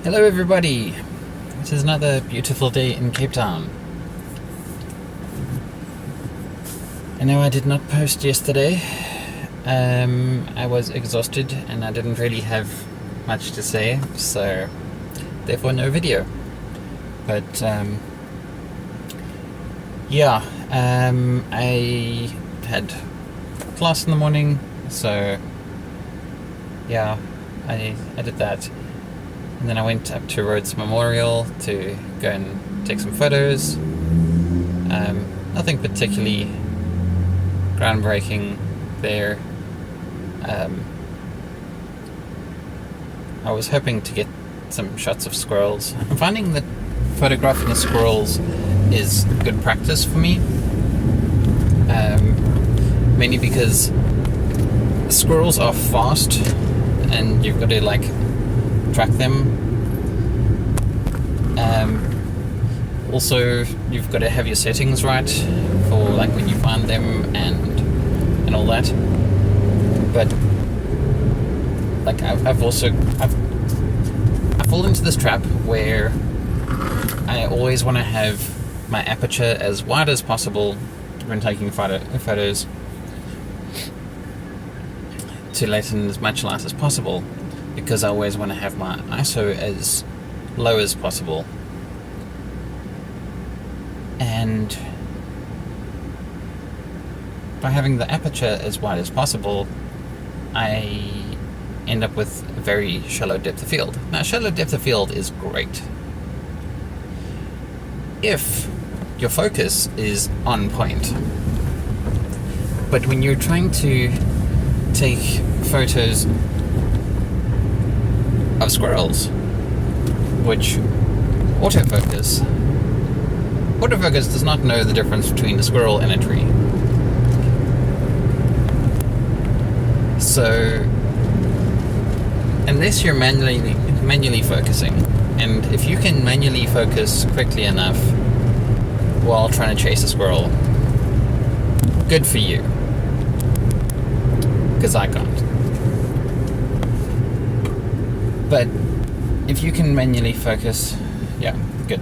Hello everybody! It is another beautiful day in Cape Town. I know I did not post yesterday. I was exhausted and I didn't really have much to say, so therefore no video. But I had class in the morning, so yeah, I did that. And then I went up to Rhodes Memorial to go and take some photos. Nothing particularly groundbreaking there. I was hoping to get some shots of squirrels. I'm finding that photographing of squirrels is good practice for me. Mainly because squirrels are fast and you've got to track them. Also, you've got to have your settings right for when you find them and all that. But I fall into this trap where I always want to have my aperture as wide as possible when taking photos to let in as much light as possible, because I always want to have my ISO as low as possible. And by having the aperture as wide as possible, I end up with a very shallow depth of field. Now, shallow depth of field is great if your focus is on point. But when you're trying to take photos of squirrels, which autofocus does not know the difference between a squirrel and a tree. So unless you're manually focusing, and if you can manually focus quickly enough while trying to chase a squirrel, good for you, because I can't. But if you can manually focus, yeah, good.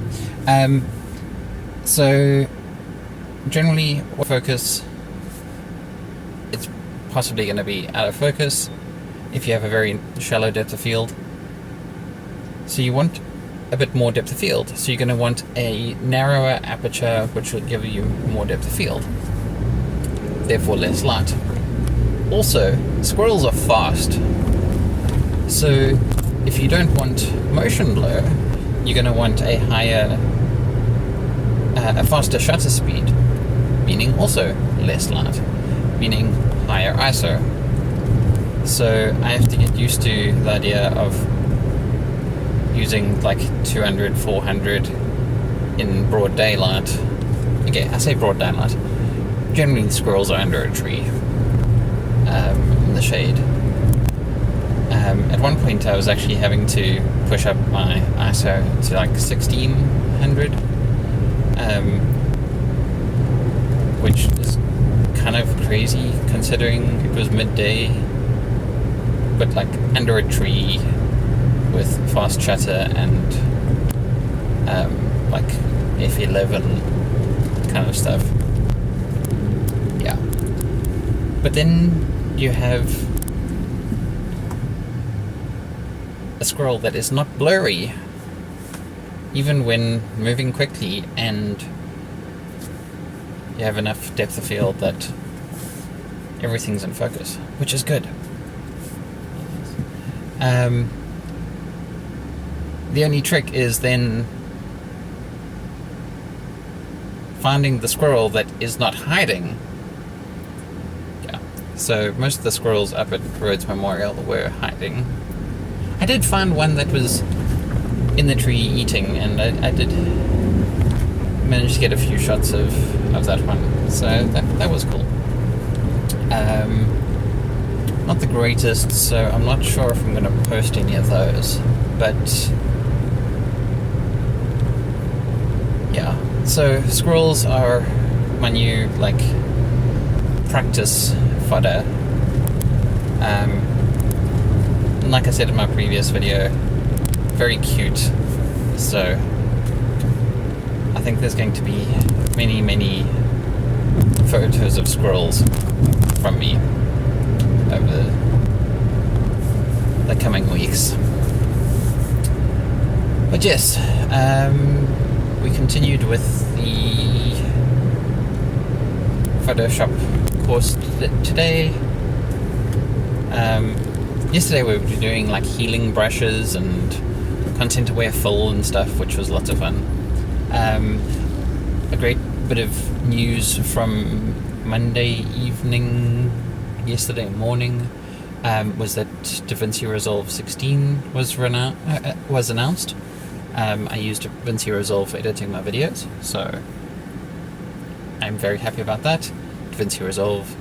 So generally, focus, it's possibly going to be out of focus if you have a very shallow depth of field. So you want a bit more depth of field. So you're going to want a narrower aperture, which will give you more depth of field, therefore less light. Also, squirrels are fast. So if you don't want motion blur, you're going to want a faster shutter speed, meaning also less light, meaning higher ISO. So I have to get used to the idea of using 200, 400 in broad daylight. Okay, I say broad daylight. Generally, squirrels are under a tree, in the shade. At one point, I was actually having to push up my ISO to 1600, which is kind of crazy considering it was midday, but under a tree with fast shutter and F11 kind of stuff. Yeah. But then you have a squirrel that is not blurry even when moving quickly, and you have enough depth of field that everything's in focus, which is good. The only trick is then finding the squirrel that is not hiding. Yeah. So most of the squirrels up at Rhodes Memorial were hiding. I did find one that was in the tree eating, and I did manage to get a few shots of that one. So that was cool. Not the greatest, so I'm not sure if I'm going to post any of those. But yeah, so squirrels are my new practice fodder. Like I said in my previous video, very cute. So I think there's going to be many photos of squirrels from me over the coming weeks. But yes, we continued with the Photoshop course today. Yesterday we were doing like healing brushes and content aware fill and stuff, which was lots of fun. A great bit of news from Monday evening, yesterday morning, was that DaVinci Resolve 16 was announced. I used DaVinci Resolve for editing my videos, so I'm very happy about that. DaVinci Resolve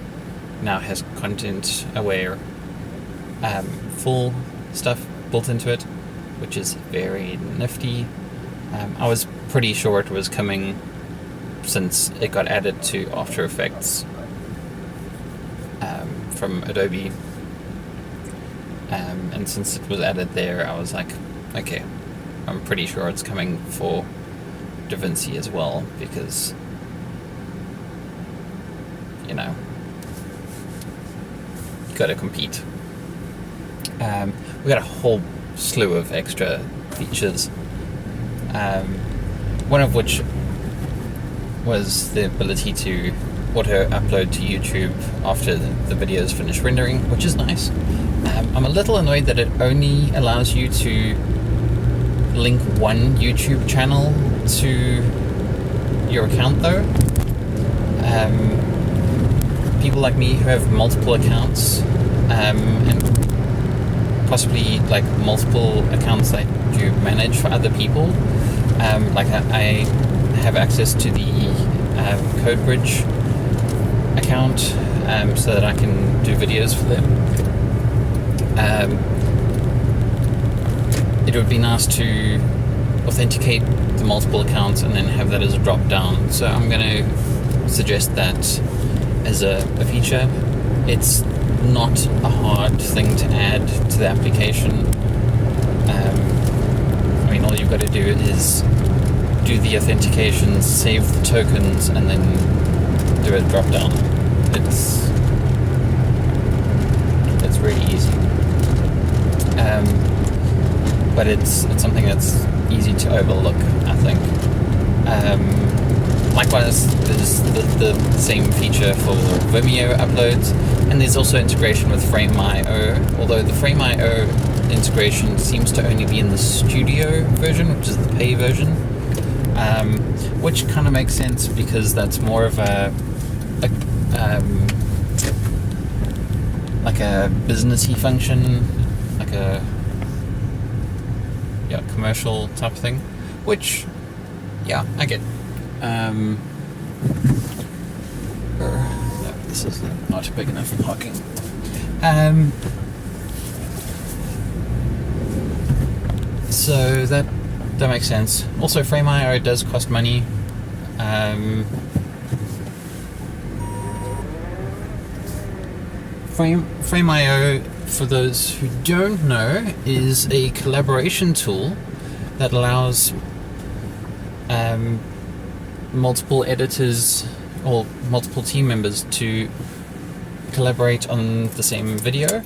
now has content aware full stuff built into it, which is very nifty. I was pretty sure it was coming since it got added to After Effects from Adobe, and since it was added there, I was like, okay, I'm pretty sure it's coming for DaVinci as well, because, you know, you gotta compete. We got a whole slew of extra features, one of which was the ability to auto upload to YouTube after the videos finish rendering, which is nice. I'm a little annoyed that it only allows you to link one YouTube channel to your account though. People like me who have multiple accounts, and possibly like multiple accounts that you manage for other people, like I have access to the CodeBridge account, so that I can do videos for them. It would be nice to authenticate the multiple accounts and then have that as a drop down. So I'm going to suggest that as a feature. It's not a hard thing to add to the application. I mean, all you've got to do is do the authentication, save the tokens, and then do a drop down. It's really easy. But it's something that's easy to overlook, I think. Likewise, there's the same feature for Vimeo uploads, and there's also integration with Frame.io, although the Frame.io integration seems to only be in the studio version, which is the pay version, which kind of makes sense because that's more of like a businessy function, like a commercial type of thing, which I get. No, this is not big enough for parking. So that makes sense. Also, Frame.io does cost money. Frame.io, for those who don't know, is a collaboration tool that allows multiple editors or multiple team members to collaborate on the same video,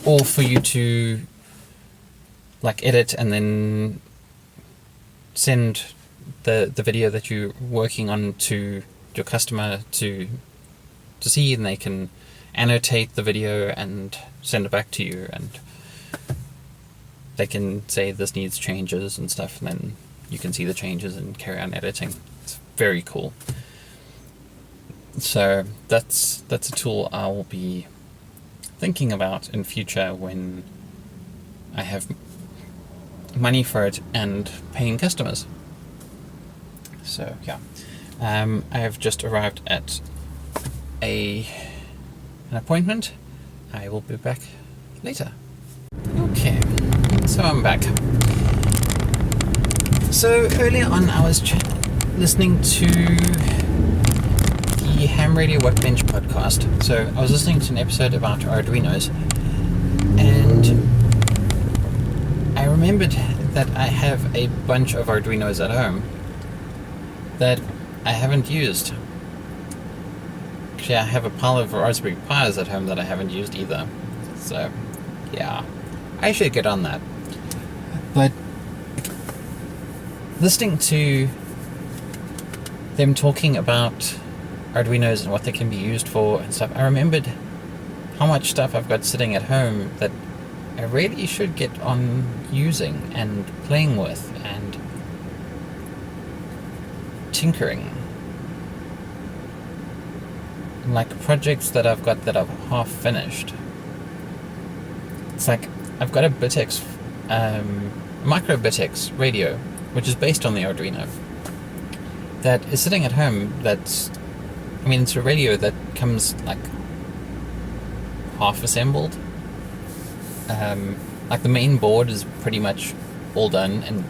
or for you to like edit and then send the video that you're working on to your customer to see, and they can annotate the video and send it back to you, and they can say this needs changes and stuff, and then you can see the changes and carry on editing. It's very cool. So that's a tool I will be thinking about in future when I have money for it and paying customers. So yeah, I have just arrived at an appointment. I will be back later. Okay, so I'm back. So earlier on I was listening to the Ham Radio Workbench podcast. So I was listening to an episode about Arduinos, and remembered that I have a bunch of Arduinos at home that I haven't used. Actually, I have a pile of Raspberry Pis at home that I haven't used either. So, yeah, I should get on that. But listening to them talking about Arduinos and what they can be used for and stuff, I remembered how much stuff I've got sitting at home that I really should get on using and playing with and tinkering. Like projects that I've got that I've half finished. It's like I've got a Bitx, micro Bitx radio, which is based on the Arduino, that is sitting at home. It's a radio that comes like half assembled. Like the main board is pretty much all done, and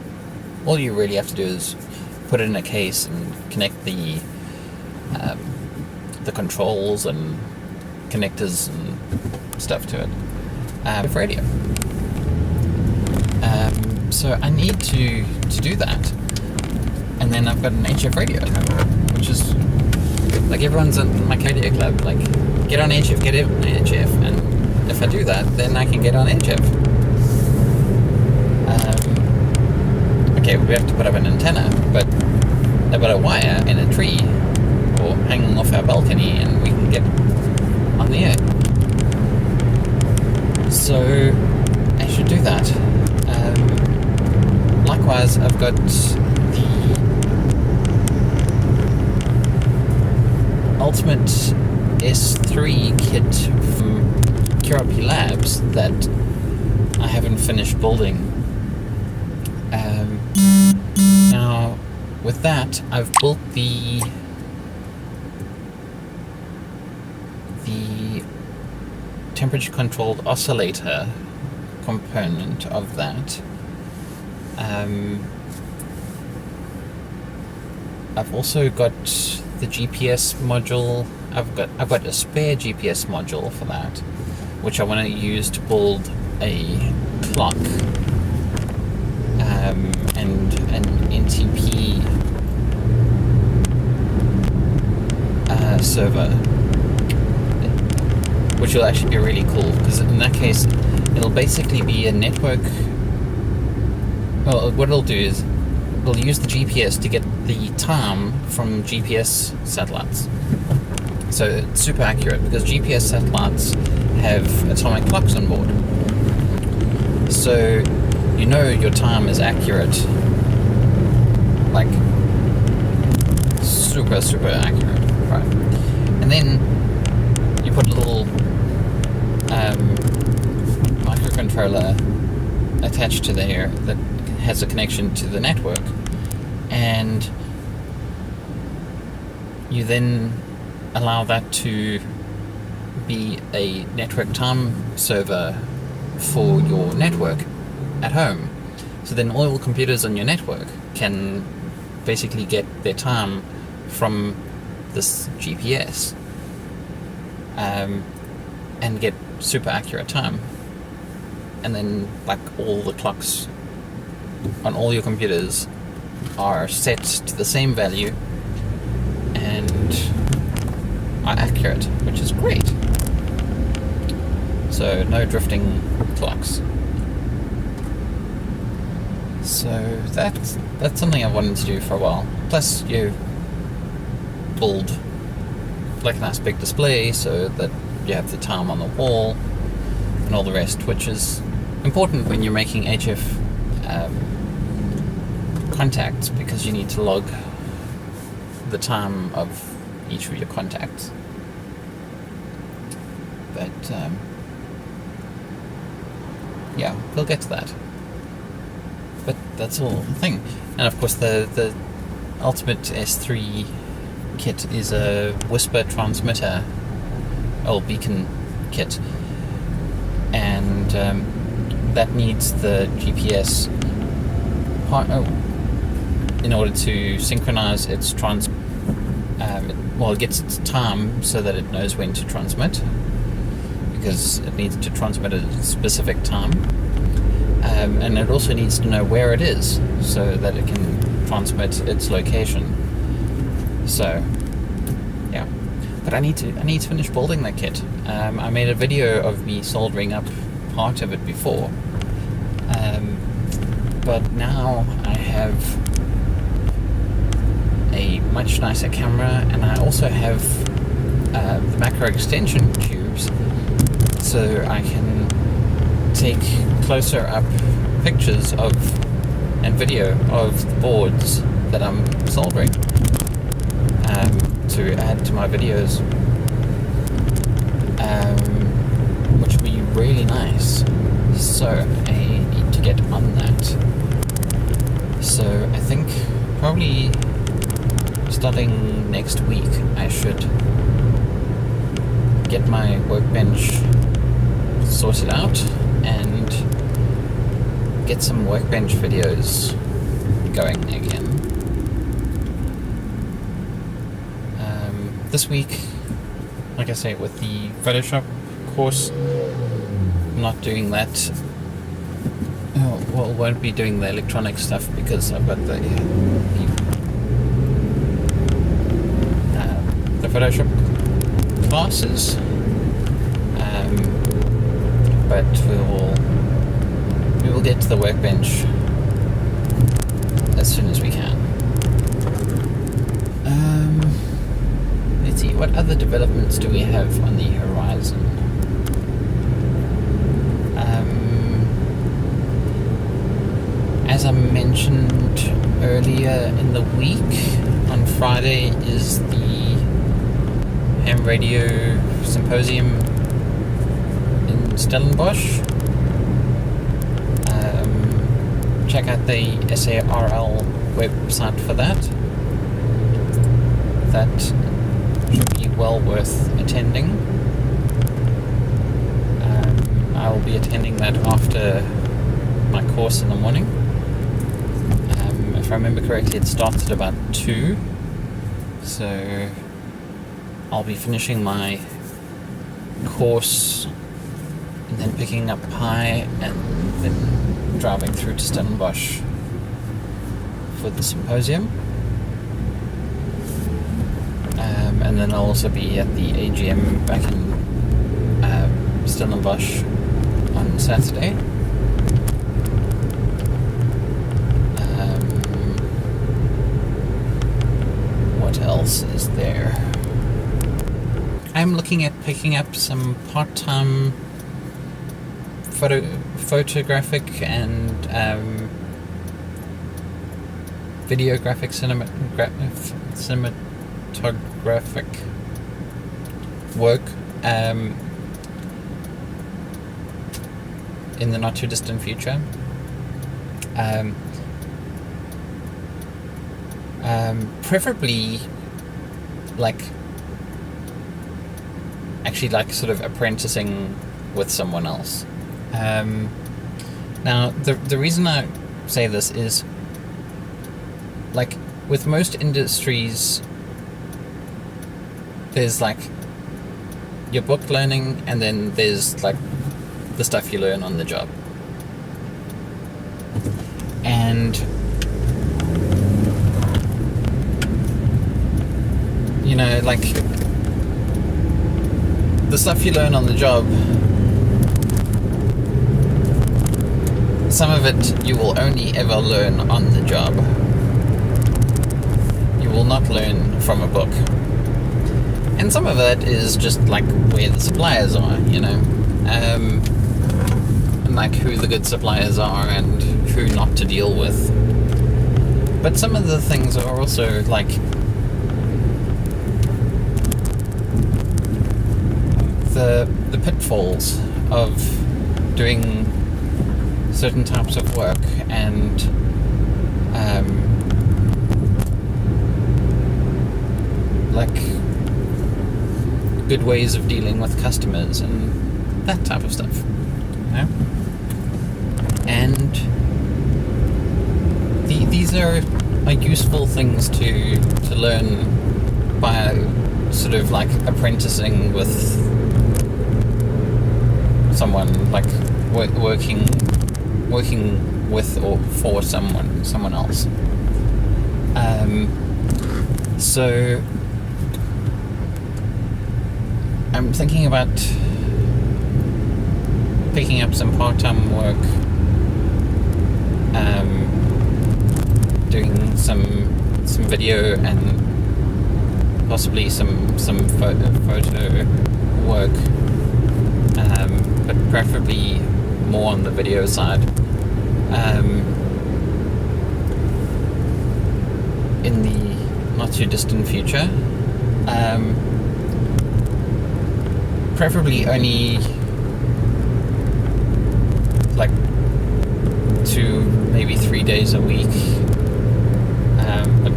all you really have to do is put it in a case and connect the controls and connectors and stuff to it with radio. So I need to do that, and then I've got an HF radio at home, which is like everyone's in my cardio club, like get on HF, get on HF, and if I do that, then I can get on HF. Okay, we have to put up an antenna, but I've got a wire in a tree or hanging off our balcony, and we can get on the air. So I should do that. Likewise, I've got the Ultimate S3 kit from QRP Labs that I haven't finished building. Now, with that, I've built the temperature controlled oscillator component of that. I've also got the GPS module. I've got a spare GPS module for that, which I want to use to build a clock and an NTP server, which will actually be really cool, because in that case it'll basically be a network. Well, what it'll do is it'll use the GPS to get the time from GPS satellites. So it's super accurate, because GPS satellites have atomic clocks on board. So you know your time is accurate, like super, super accurate, right? And then you put a little microcontroller attached to there that has a connection to the network, and you then allow that to be a network time server for your network at home. So then all the computers on your network can basically get their time from this GPS and get super accurate time. And then like all the clocks on all your computers are set to the same value and are accurate, which is great. So no drifting clocks. So that's something I've wanted to do for a while. Plus you build like a nice big display so that you have the time on the wall and all the rest, which is important when you're making HF contacts, because you need to log the time of each of your contacts. But yeah, we'll get to that. But that's all the thing. And of course the Ultimate S3 kit is a whisper transmitter, or beacon kit, and that needs the GPS part in order to synchronize its it gets its time so that it knows when to transmit, because it needs to transmit at a specific time. and it also needs to know where it is so that it can transmit its location. So yeah, but I need to finish building that kit. I made a video of me soldering up part of it before, but now I have a much nicer camera, and I also have the macro extension tubes, so I can take closer up pictures of and video of the boards that I'm soldering to add to my videos, which would be really nice. So I need to get on that. So I think probably starting next week I should get my Workbench sorted out and get some Workbench videos going again. This week, like I say, with the Photoshop course, I'm not doing that. Well, won't be doing the electronic stuff because I've got the Photoshop classes, but we will get to the Workbench as soon as we can. Let's see, what other developments do we have on the horizon? As I mentioned earlier in the week, on Friday is the ham radio Symposium in Stellenbosch. Check out the SARL website for that. That should be well worth attending. I will be attending that after my course in the morning. If I remember correctly, it starts at about 2, so I'll be finishing my course and then picking up Pi and then driving through to Stellenbosch for the Symposium. And then I'll also be at the AGM back in Stellenbosch on Saturday. What else is there? I'm looking at picking up some part-time photographic and videographic cinematographic work in the not too distant future. Preferably actually sort of apprenticing with someone else. Now the reason I say this is, with most industries, there's your book learning, and then there's the stuff you learn on the job. And the stuff you learn on the job, some of it you will only ever learn on the job. You will not learn from a book. And some of it is just where the suppliers are, and who the good suppliers are and who not to deal with. But some of the things are also the pitfalls of doing certain types of work, and good ways of dealing with customers and that type of stuff, and these are useful things to learn by sort of apprenticing with someone, working working with or for someone else. So I'm thinking about picking up some part-time work, doing some video and possibly some photo work, but preferably more on the video side. In the not too distant future, preferably only like 2, maybe 3 days a week, but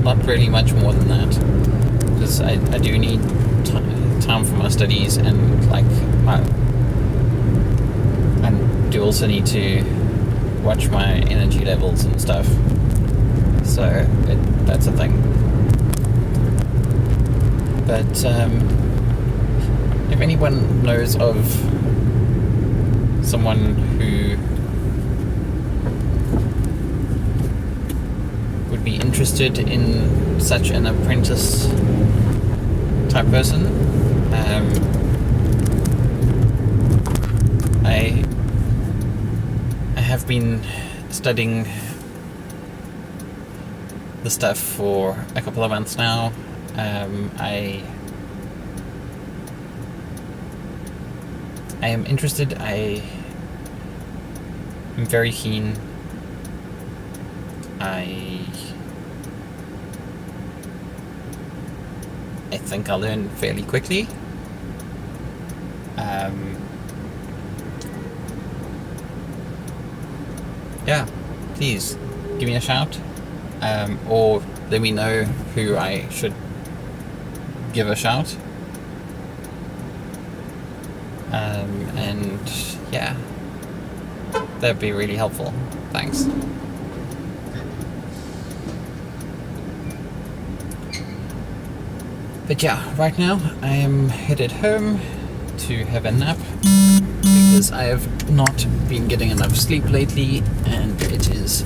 not really much more than that, because I do need time for my studies, and like I do also need to watch my energy levels and stuff. So that's a thing. But if anyone knows of someone who would be interested in such an apprentice type person, I have been studying the stuff for a couple of months now. I am interested. I am very keen. I think I'll learn fairly quickly. Yeah, please give me a shout, or let me know who I should give a shout. And yeah, that'd be really helpful. Thanks. But yeah, right now I am headed home to have a nap, because I have not been getting enough sleep lately, and it is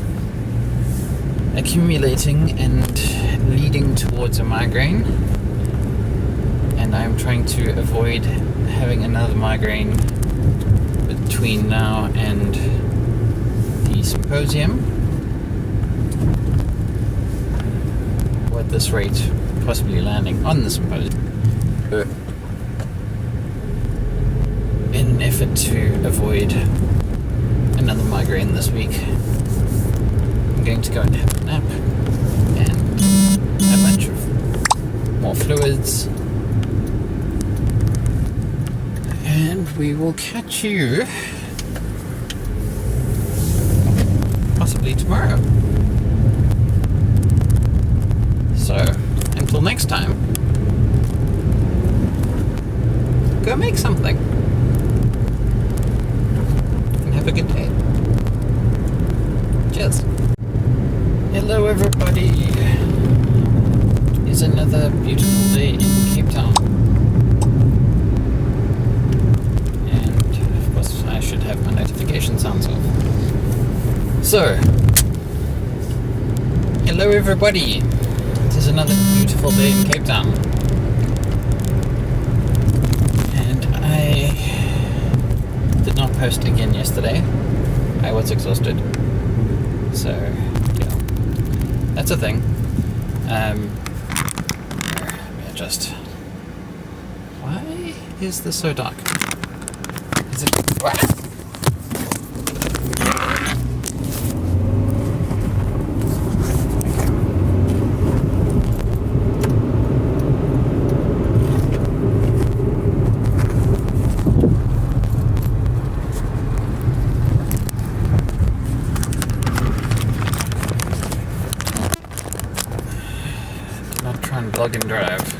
accumulating and leading towards a migraine, and I'm trying to avoid having another migraine between now and the symposium, or at this rate possibly landing on the symposium, in an effort to avoid another migraine this week. I'm going to go and have a nap and a bunch of more fluids, and we will catch you possibly tomorrow. So until next time, go make something and have a good day. Cheers. Hello everybody. It is another beautiful day in Cape Town. And of course I should have my notification sounds off. So, hello everybody. It is another beautiful day in Cape Town. And I did not post again yesterday. I was exhausted. So, yeah. That's a thing. Let me adjust. Why is this so dark? Is it... What? Plug and drive.